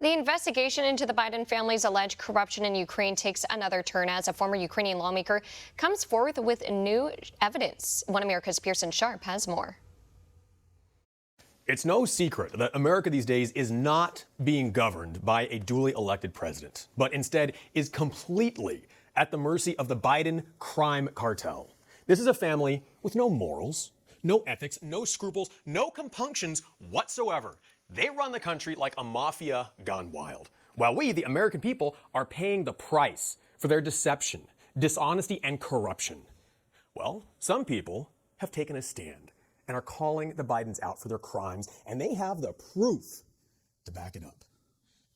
The investigation into the Biden family's alleged corruption in Ukraine takes another turn as a former Ukrainian lawmaker comes forth with new evidence. One America's Pearson Sharp has more. It's no secret that America these days is not being governed by a duly elected president, but instead is completely at the mercy of the Biden crime cartel. This is a family with no morals, no ethics, no scruples, no compunctions whatsoever. They run the country like a mafia gone wild, while we, the American people, are paying the price for their deception, dishonesty, and corruption. Well, some people have taken a stand and are calling the Bidens out for their crimes, and they have the proof to back it up.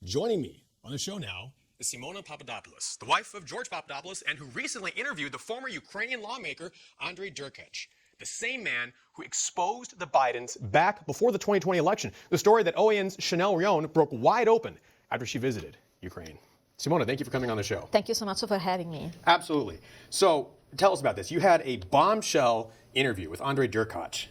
Joining me on the show now is Simona Papadopoulos, the wife of George Papadopoulos, and who recently interviewed the former Ukrainian lawmaker Andrei Derkach, the same man who exposed the Bidens back before the 2020 election. The story that OAN's Chanel Rion broke wide open after she visited Ukraine. Simona, thank you for coming on the show. Thank you so much for having me. Absolutely. So tell us about this. You had a bombshell interview with Andrei Derkach.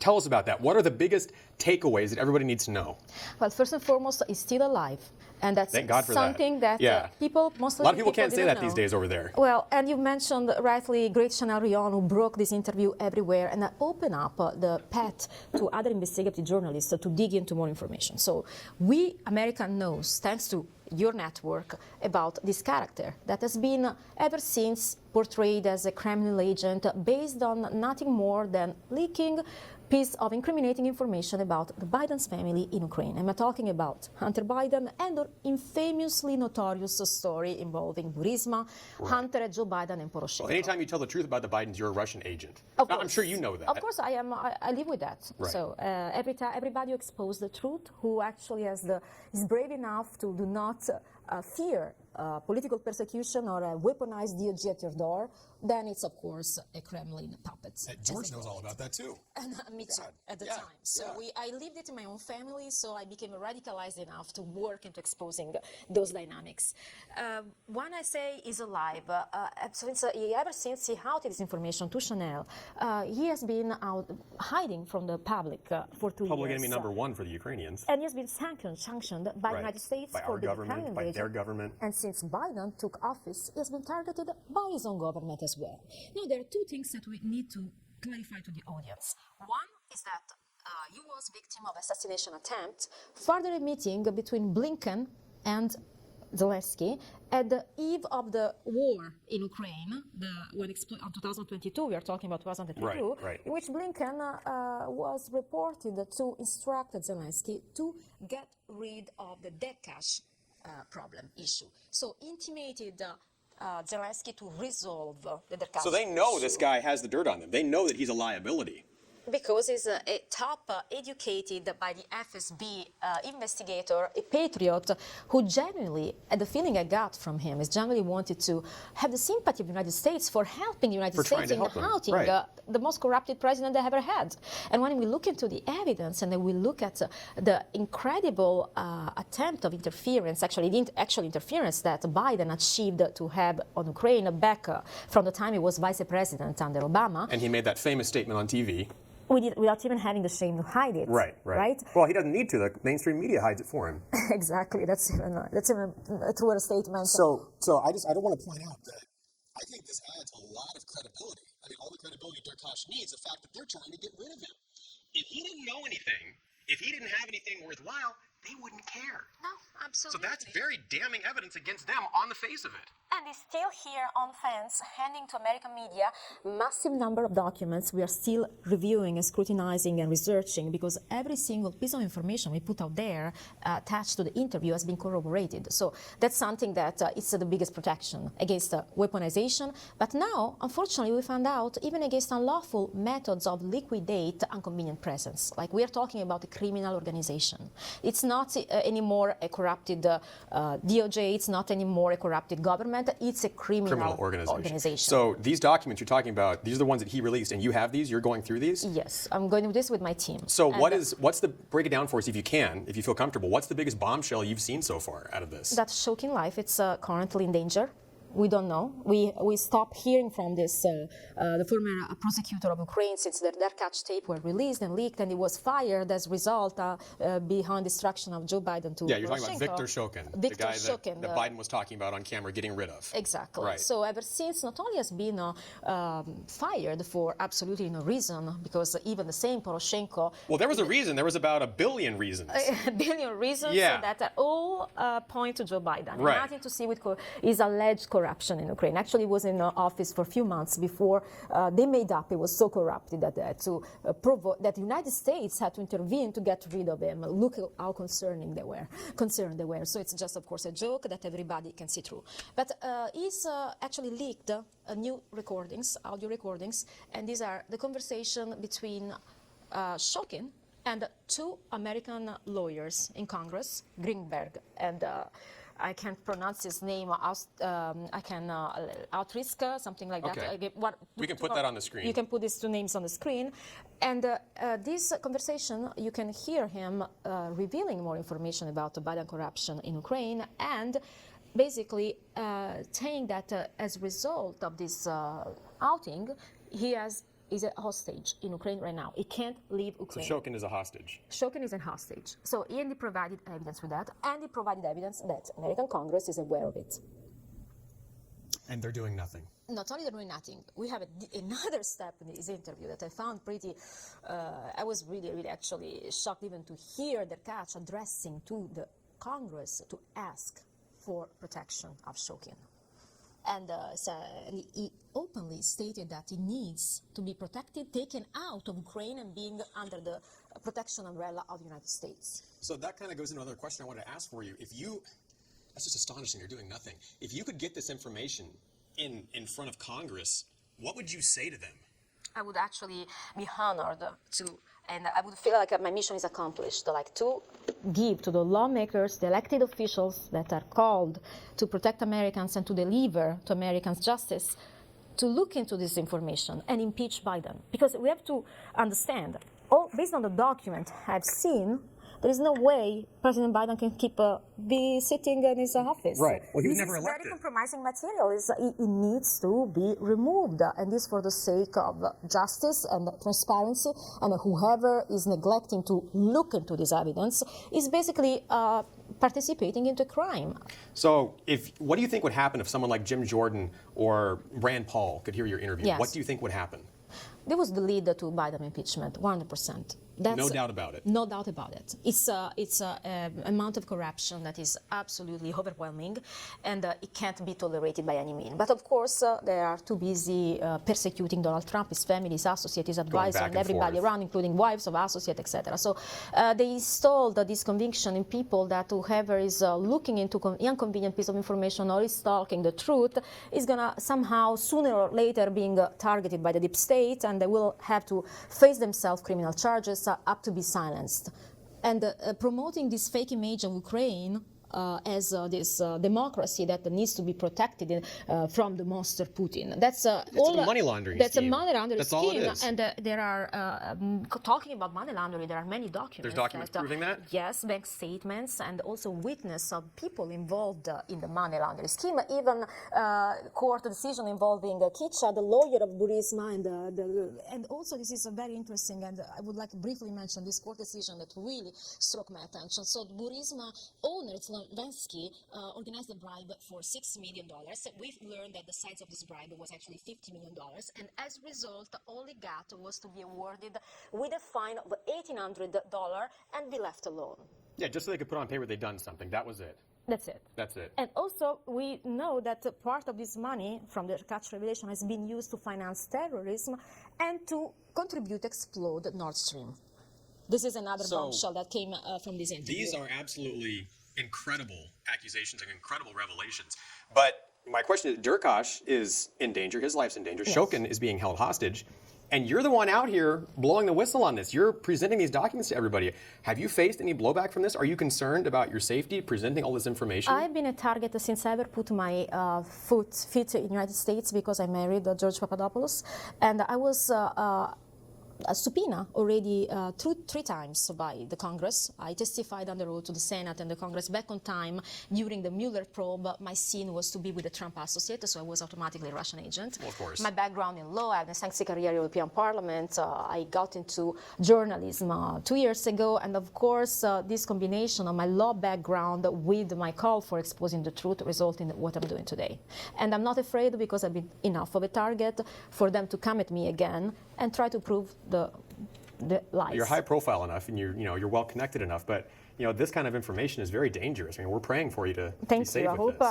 Tell us about that. What are the biggest takeaways that everybody needs to know? Well, first and foremost, he's still alive. And that's Thank God for something that, people, most a lot of people can't say that these days over there. Well, and you mentioned rightly great Chanel Rion, who broke this interview everywhere and opened up the path to other investigative journalists to dig into more information. So we, America, knows, thanks to your network, about this character that has been ever since portrayed as a criminal agent based on nothing more than leaking piece of incriminating information about the Biden's family in Ukraine. I'm talking about Hunter Biden and the infamously notorious story involving Burisma, Right. Hunter, Joe Biden, and Poroshenko. Well, anytime you tell the truth about the Bidens, you're a Russian agent. Of Now, I'm course. sure you know that. Of course, I am. I live with that. Right. So everybody who exposes the truth, who actually is brave enough to do not fear political persecution or a weaponized DOJ at your door, then it's of course a Kremlin puppet. George knows all about that too. And me too, at the time. So I lived it in my own family, so I became radicalized enough to work into exposing those dynamics. When I say he's alive, ever since he outed this information to Chanel, he has been out hiding from the public for 2 years. Public enemy number one for the Ukrainians. And he has been sanctioned by the United States By for our being a government, criminal by agent. their government. And since Biden took office, he has been targeted by his own government as well. Now, there are two things that we need to clarify to the audience. One is that he was victim of assassination attempt, further a meeting between Blinken and Zelensky at the eve of the war in Ukraine, when 2022, we are talking about 2022, Right. in which Blinken was reported to instruct Zelensky to get rid of the debt cash problem issue. So intimated Zelensky to resolve the debt cash So they know issue. this guy has the dirt on him. They know that he's a liability. Because he's a top educated by the FSB investigator, a patriot who genuinely, and the feeling I got from him is genuinely wanted to have the sympathy of the United States for helping the United For trying States to in help them, outing right. the most corrupted president they ever had. And when we look into the evidence and then we look at the incredible attempt of interference, actually interference that Biden achieved to have on Ukraine back from the time he was vice president under Obama, And he made that famous statement on TV. without even having the shame to hide it. Right. Well, he doesn't need to. The mainstream media hides it for him. Exactly. That's even a truer statement. So I don't want to point out that I think this adds a lot of credibility. I mean, all the credibility Derkach needs, the fact that they're trying to get rid of him. If he didn't know anything, if he didn't have anything worthwhile, they wouldn't care. No, absolutely. So that's very damning evidence against them on the face of it. And he's still here on fence, handing to American media massive number of documents we are still reviewing and scrutinizing and researching, because every single piece of information we put out there attached to the interview has been corroborated. So that's something that it's the biggest protection against weaponization. But now, unfortunately, we found out even against unlawful methods of liquidate inconvenient presence. Like we are talking about a criminal organization. It's not anymore a corrupted DOJ, it's not anymore a corrupted government, it's a criminal organization. So these documents you're talking about, these are the ones that he released, and you have these? You're going through these? Yes, I'm going to do this with my team. So what's the, break it down for us if you can, if you feel comfortable, what's the biggest bombshell you've seen so far out of this? That Shocking Life, it's currently in danger. We don't know. We stopped hearing from this the former prosecutor of Ukraine since their catch tape were released and leaked, and he was fired as a result behind the instruction of Joe Biden to Yeah, you're talking Poroshenko. about Viktor Shokin, Viktor the guy Shokin, that Biden was talking about on camera getting rid of. Exactly. Right. So ever since, not only has been fired for absolutely no reason, because even the same Poroshenko. Well, there was a reason. There was about 1 billion reasons. A billion reasons Yeah. that all point to Joe Biden. Right. Nothing to see with his alleged corruption in Ukraine. Actually, he was in office for a few months before they made up. It was so corrupted that that the United States had to intervene to get rid of him. Look how concerned they were. So it's just, of course, a joke that everybody can see through. But he's actually leaked new recordings, audio recordings, and these are the conversation between Shokin and two American lawyers in Congress, Greenberg and I can't pronounce his name. Outriska, something like Okay. that. We can put that on the screen. You can put these two names on the screen. And this conversation, you can hear him revealing more information about the Biden corruption in Ukraine and basically saying that as a result of this outing, he is a hostage in Ukraine right now. He can't leave Ukraine. So Shokin is a hostage. Shokin is a hostage. So he provided evidence with that, and he provided evidence that American Congress is aware of it. And they're doing nothing. Not only they're doing nothing, we have another step in this interview that I found pretty, I was really, really actually shocked even to hear the catch addressing to the Congress to ask for protection of Shokin. And he openly stated that he needs to be protected, taken out of Ukraine and being under the protection umbrella of the United States. So that kind of goes into another question I wanted to ask for you. That's just astonishing, you're doing nothing. If you could get this information in front of Congress, what would you say to them? I would actually be honored to, and I would feel like my mission is accomplished, like to give to the lawmakers, the elected officials that are called to protect Americans and to deliver to Americans justice, to look into this information and impeach Biden. Because we have to understand, based on the document I've seen, there is no way President Biden can be sitting in his office. Right. Well, he was This never is elected. very compromising material. It needs to be removed, and this for the sake of justice and transparency. And whoever is neglecting to look into this evidence is basically participating into crime. So what do you think would happen if someone like Jim Jordan or Rand Paul could hear your interview? Yes. What do you think would happen? There was the lead to Biden impeachment, 100%. No doubt about it. No doubt about it. It's an amount of corruption that is absolutely overwhelming, and it can't be tolerated by any means. But of course, they are too busy persecuting Donald Trump, his family, his associates, his advisor, and everybody around, including wives of associates, etc. So they installed this conviction in people that whoever is looking into inconvenient piece of information or is stalking the truth is gonna somehow sooner or later being targeted by the deep state, and they will have to face themselves criminal charges up to be silenced. And promoting this fake image of Ukraine as this democracy that needs to be protected from the monster Putin. That's It's a money laundering That's scheme. a money laundering That's scheme. all it is. And there are, talking about money laundering, there are many documents. There's documents proving that? Yes, bank statements and also witness of people involved in the money laundering scheme. Even court decision involving Kicha, the lawyer of Burisma, and also this is very interesting, and I would like to briefly mention this court decision that really struck my attention. So the Burisma owner, Vensky, organized a bribe for $6 million. We've learned that the size of this bribe was actually $50 million, and as a result, all he got was to be awarded with a fine of $1,800 and be left alone. Yeah, just so they could put on paper they'd done something. That was it. That's it. That's it. And also, we know that part of this money from the catch revelation has been used to finance terrorism and to contribute to explode Nord Stream. This is another bombshell that came from this interview. These are absolutely incredible accusations and incredible revelations. But my question is, Derkash is in danger. His life's in danger. Yes. Shokin is being held hostage. And you're the one out here blowing the whistle on this. You're presenting these documents to everybody. Have you faced any blowback from this? Are you concerned about your safety, presenting all this information? I've been a target since I ever put my feet in the United States because I married George Papadopoulos. And I was a subpoena already three times by the Congress. I testified on the road to the Senate and the Congress back on time during the Mueller probe. My scene was to be with the Trump associate, so I was automatically a Russian agent. Well, of course. My background in law, I have an extensive career in European Parliament. I got into journalism 2 years ago, and of course, this combination of my law background with my call for exposing the truth result in what I'm doing today. And I'm not afraid because I've been enough of a target for them to come at me again and try to prove the lies. You're high profile enough, and you're well connected enough, but this kind of information is very dangerous. I mean, we're praying for you to be safe I with hope. this.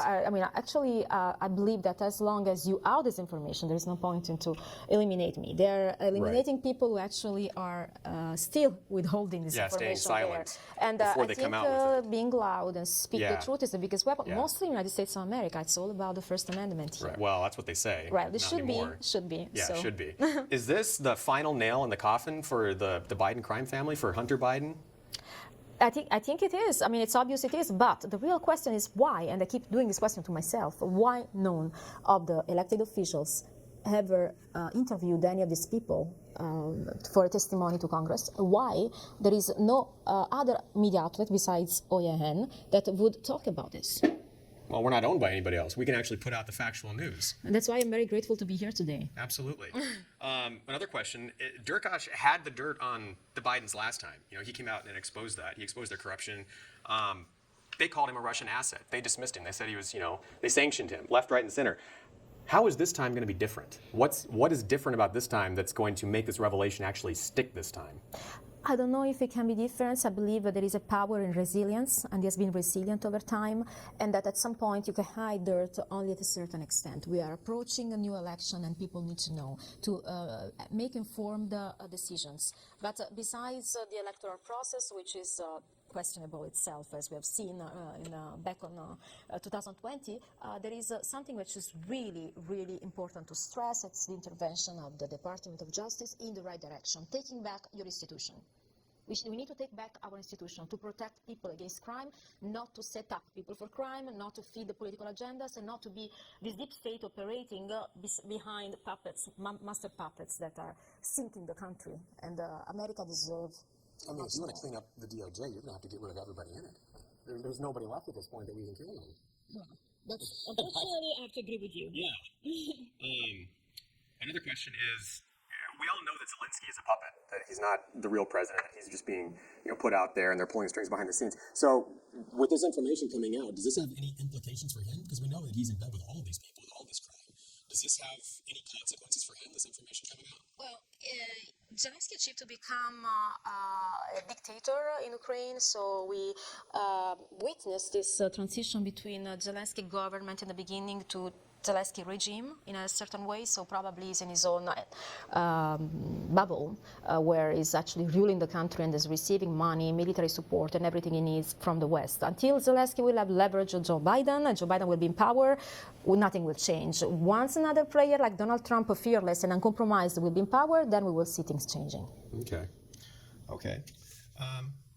I believe that as long as you out this information, there is no point in to eliminate me. They're eliminating people who actually are still withholding this information. Staying silent And before I they think come out with it. being loud and speak the truth is the biggest weapon. Yeah. Mostly in the United States of America, it's all about the First Amendment here. Right. Well, that's what they say. Right. It Not should anymore. be. Yeah, so. it should be. Is this the final nail in the coffin for the Biden crime family, for Hunter Biden? I think it is. I mean, it's obvious it is. But the real question is why, and I keep doing this question to myself, why none of the elected officials ever interviewed any of these people for a testimony to Congress? Why there is no other media outlet besides OAN that would talk about this? Well, we're not owned by anybody else. We can actually put out the factual news. And that's why I'm very grateful to be here today. Absolutely. Another question. Durkash had the dirt on the Bidens last time. He came out and exposed that. He exposed their corruption. They called him a Russian asset. They dismissed him. They said he was, they sanctioned him left, right, and center. How is this time going to be different? What is different about this time that's going to make this revelation actually stick this time? I don't know if it can be different. I believe that there is a power in resilience, and it has been resilient over time, and that at some point you can hide dirt only at a certain extent. We are approaching a new election, and people need to know to make informed decisions. But besides the electoral process, which is questionable itself, as we have seen back on 2020, there is something which is really, really important to stress. It's the intervention of the Department of Justice in the right direction, taking back your institution. We need to take back our institution to protect people against crime, not to set up people for crime, not to feed the political agendas, and not to be this deep state operating behind puppets, master puppets that are sinking the country. And America deserves. I mean, if you want to clean up the DOJ, you're going to have to get rid of everybody in it. There's nobody left at this point that we can count on. That's unfortunately, I have to agree with you. Yeah. Another question is, we all know that Zelensky is a puppet, that he's not the real president, that he's just being put out there and they're pulling strings behind the scenes. So, with this information coming out, does this have any implications for him? Because we know that he's in bed with all of these people, with all this crime. Does this have any consequences for him, this information coming out? Well, Zelensky achieved to become a dictator in Ukraine, so we witnessed this transition between Zelensky government in the beginning to Zelensky regime in a certain way, so probably he's in his own bubble where he's actually ruling the country and is receiving money, military support, and everything he needs from the West. Until Zelensky will have leverage on Joe Biden, and Joe Biden will be in power, nothing will change. Once another player like Donald Trump, fearless and uncompromised, will be in power, then we will see things changing. Okay.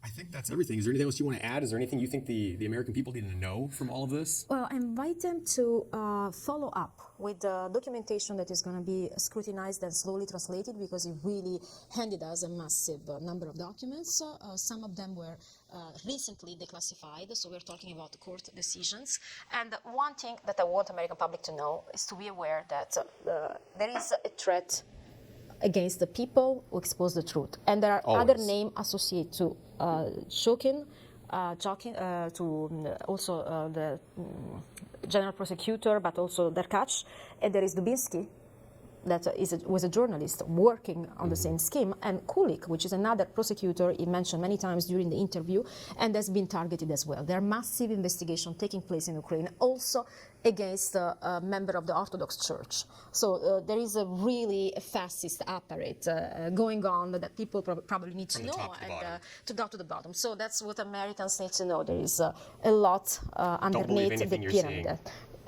I think that's everything. Is there anything else you want to add? Is there anything you think the American people need to know from all of this? Well, I invite them to follow up with the documentation that is going to be scrutinized and slowly translated, because it really handed us a massive number of documents. Some of them were recently declassified, so we're talking about court decisions. And one thing that I want American public to know is to be aware that there is a threat against the people who expose the truth. And there are other names associated to Shokin, to also the general prosecutor, but also Derkach, and there is Dubinsky, that was a journalist working on the same scheme, and Kulik, which is another prosecutor he mentioned many times during the interview, and has been targeted as well. There are massive investigations taking place in Ukraine, also against a member of the Orthodox Church. So there is a really fascist apparatus going on that people probably need to know, and to go to the bottom. So that's what Americans need to know. There is a lot underneath the pyramid.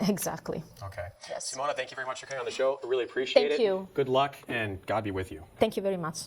Exactly. Okay. Yes. Simona, thank you very much for coming on the show. I really appreciate it. Thank you. Good luck, and God be with you. Thank you very much.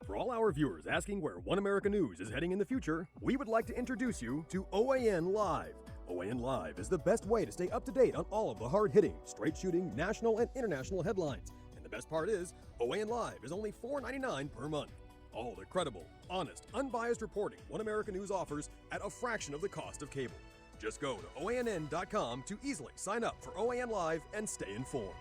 For all our viewers asking where One America News is heading in the future, we would like to introduce you to OAN Live. OAN Live is the best way to stay up to date on all of the hard-hitting, straight-shooting, national and international headlines, and the best part is, OAN Live is only $4.99 per month. All the credible, honest, unbiased reporting One America News offers at a fraction of the cost of cable. Just go to OANN.com to easily sign up for OAN Live and stay informed.